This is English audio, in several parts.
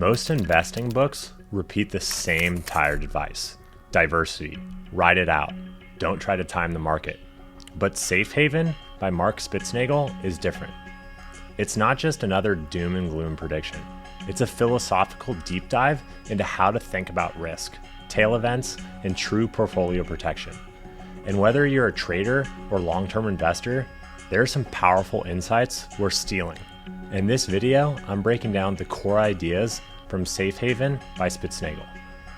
Most investing books repeat the same tired advice. Diversity, ride it out, don't try to time the market. But Safe Haven by Mark Spitznagel is different. It's not just another doom and gloom prediction. It's a philosophical deep dive into how to think about risk, tail events, and true portfolio protection. And whether you're a trader or long-term investor, there are some powerful insights worth stealing. In this video, I'm breaking down the core ideas from Safe Haven by Spitznagel.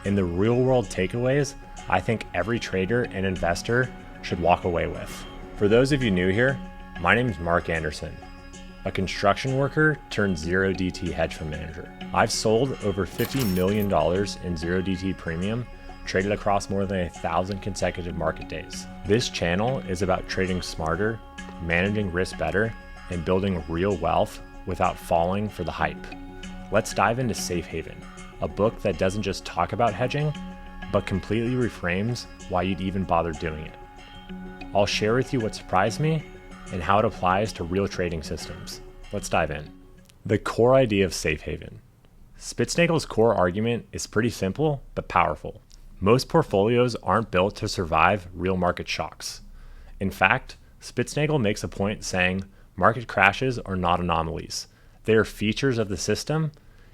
In the real-world takeaways, I think every trader and investor should walk away with. For those of you new here, my name is Mark Anderson, a construction worker turned zero DT hedge fund manager. I've sold over $50 million in zero DT premium, traded across more than 1,000 consecutive market days. This channel is about trading smarter, managing risk better, and building real wealth without falling for the hype. Let's dive into Safe Haven, a book that doesn't just talk about hedging, but completely reframes why you'd even bother doing it. I'll share with you what surprised me and how it applies to real trading systems. Let's dive in. The core idea of Safe Haven. Spitznagel's core argument is pretty simple, but powerful. Most portfolios aren't built to survive real market shocks. In fact, Spitznagel makes a point saying market crashes are not anomalies. They are features of the system,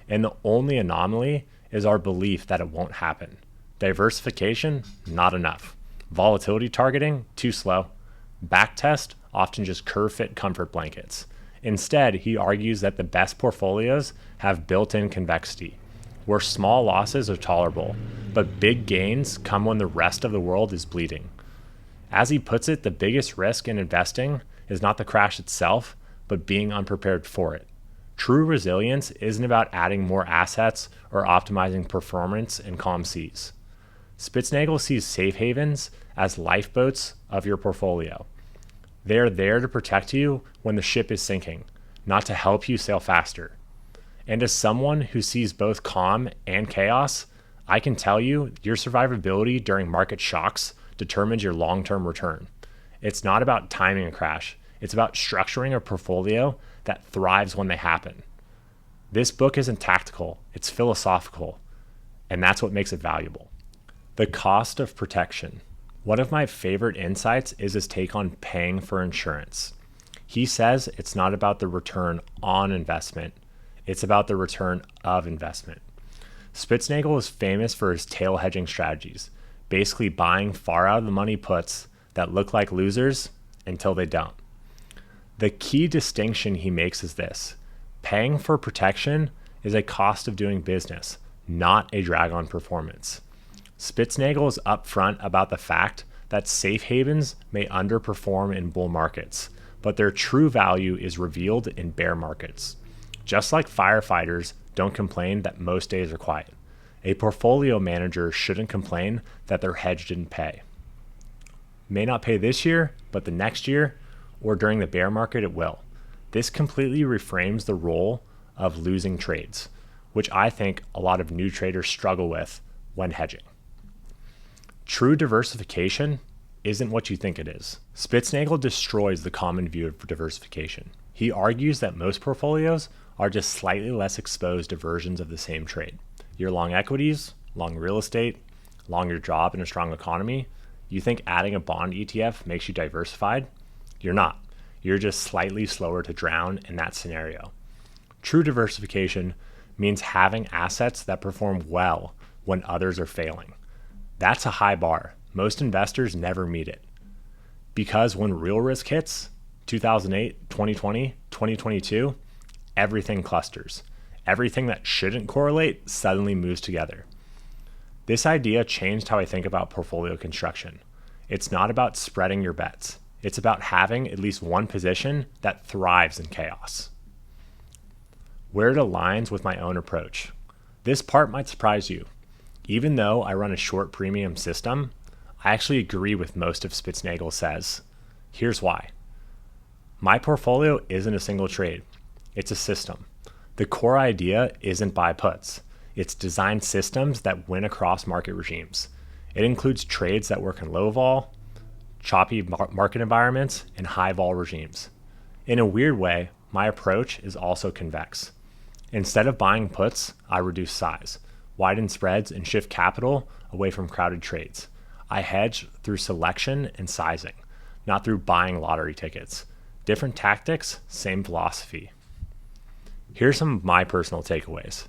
and the only anomaly is our belief that it won't happen. Diversification, not enough. Volatility targeting, too slow. Backtest, often just curve fit comfort blankets. Instead, he argues that the best portfolios have built-in convexity, where small losses are tolerable, but big gains come when the rest of the world is bleeding. As he puts it, the biggest risk in investing is not the crash itself, but being unprepared for it. True resilience isn't about adding more assets or optimizing performance in calm seas. Spitznagel sees safe havens as lifeboats of your portfolio. They are there to protect you when the ship is sinking, not to help you sail faster. And as someone who sees both calm and chaos, I can tell you your survivability during market shocks determines your long-term return. It's not about timing a crash. It's about structuring a portfolio that thrives when they happen. This book isn't tactical, it's philosophical, and that's what makes it valuable. The cost of protection. One of my favorite insights is his take on paying for insurance. He says it's not about the return on investment, it's about the return of investment. Spitznagel is famous for his tail hedging strategies, basically buying far out of the money puts that look like losers until they don't. The key distinction he makes is this: paying for protection is a cost of doing business, not a drag on performance. Spitznagel is upfront about the fact that safe havens may underperform in bull markets, but their true value is revealed in bear markets. Just like firefighters don't complain that most days are quiet, a portfolio manager shouldn't complain that their hedge didn't pay. May not pay this year, but the next year, or during the bear market, it will. This completely reframes the role of losing trades, which I think a lot of new traders struggle with when hedging. True diversification isn't what you think it is. Spitznagel destroys the common view of diversification. He argues that most portfolios are just slightly less exposed to versions of the same trade. You're long equities, long real estate, long your job in a strong economy. You think adding a bond ETF makes you diversified? You're not. You're just slightly slower to drown in that scenario. True diversification means having assets that perform well when others are failing. That's a high bar. Most investors never meet it. Because when real risk hits, 2008, 2020, 2022, everything clusters. Everything that shouldn't correlate suddenly moves together. This idea changed how I think about portfolio construction. It's not about spreading your bets. It's about having at least one position that thrives in chaos. Where it aligns with my own approach. This part might surprise you. Even though I run a short premium system, I actually agree with most of Spitznagel says. Here's why. My portfolio isn't a single trade. It's a system. The core idea isn't buy puts. It's design systems that win across market regimes. It includes trades that work in low vol, choppy market environments, and high vol regimes. In a weird way, my approach is also convex. Instead of buying puts, I reduce size, widen spreads, and shift capital away from crowded trades. I hedge through selection and sizing, not through buying lottery tickets. Different tactics, same philosophy. Here's some of my personal takeaways.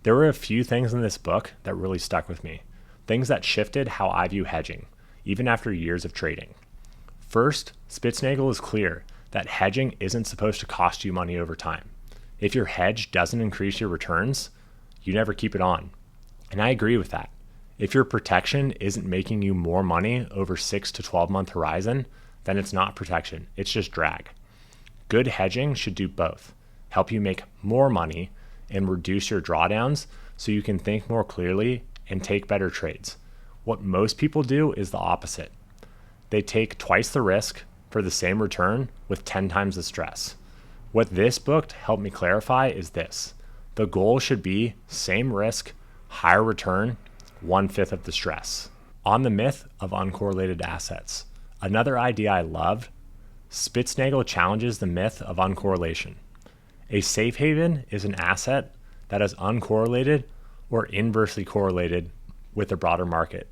There were a few things in this book that really stuck with me, things that shifted how I view hedging, even after years of trading. First, Spitznagel is clear that hedging isn't supposed to cost you money over time. If your hedge doesn't increase your returns, you never keep it on. And I agree with that. If your protection isn't making you more money over 6 to 12 month horizon, then it's not protection, it's just drag. Good hedging should do both, help you make more money and reduce your drawdowns so you can think more clearly and take better trades. What most people do is the opposite. They take twice the risk for the same return with 10 times the stress. What this book helped me clarify is this. The goal should be same risk, higher return, 1/5 of the stress. On the myth of uncorrelated assets, another idea I loved, Spitznagel challenges the myth of uncorrelation. A safe haven is an asset that is uncorrelated or inversely correlated with the broader market.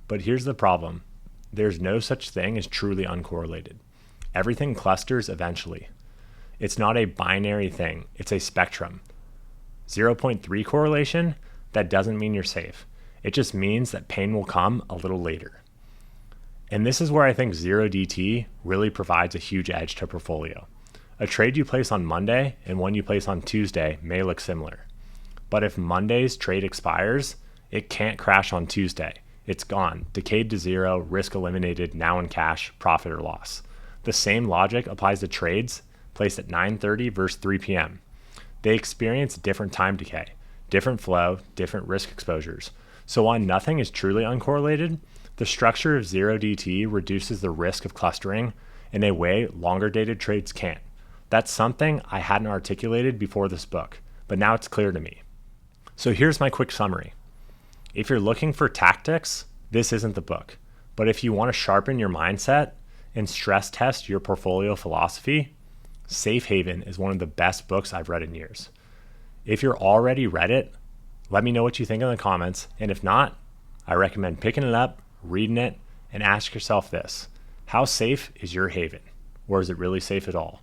But here's the problem. There's no such thing as truly uncorrelated. Everything clusters eventually. It's not a binary thing, it's a spectrum. 0.3 correlation, that doesn't mean you're safe. It just means that pain will come a little later. And this is where I think 0DT really provides a huge edge to a portfolio. A trade you place on Monday and one you place on Tuesday may look similar. But if Monday's trade expires, it can't crash on Tuesday. It's gone, decayed to zero, risk eliminated, now in cash, profit or loss. The same logic applies to trades placed at 9:30 versus 3 p.m. They experience different time decay, different flow, different risk exposures. So while nothing is truly uncorrelated, the structure of 0DT reduces the risk of clustering in a way longer dated trades can't. That's something I hadn't articulated before this book, but now it's clear to me. So here's my quick summary. If you're looking for tactics, this isn't the book. But if you want to sharpen your mindset and stress test your portfolio philosophy, Safe Haven is one of the best books I've read in years. If you're already read it, let me know what you think in the comments. And if not, I recommend picking it up, reading it, and ask yourself this. How safe is your haven? Or is it really safe at all?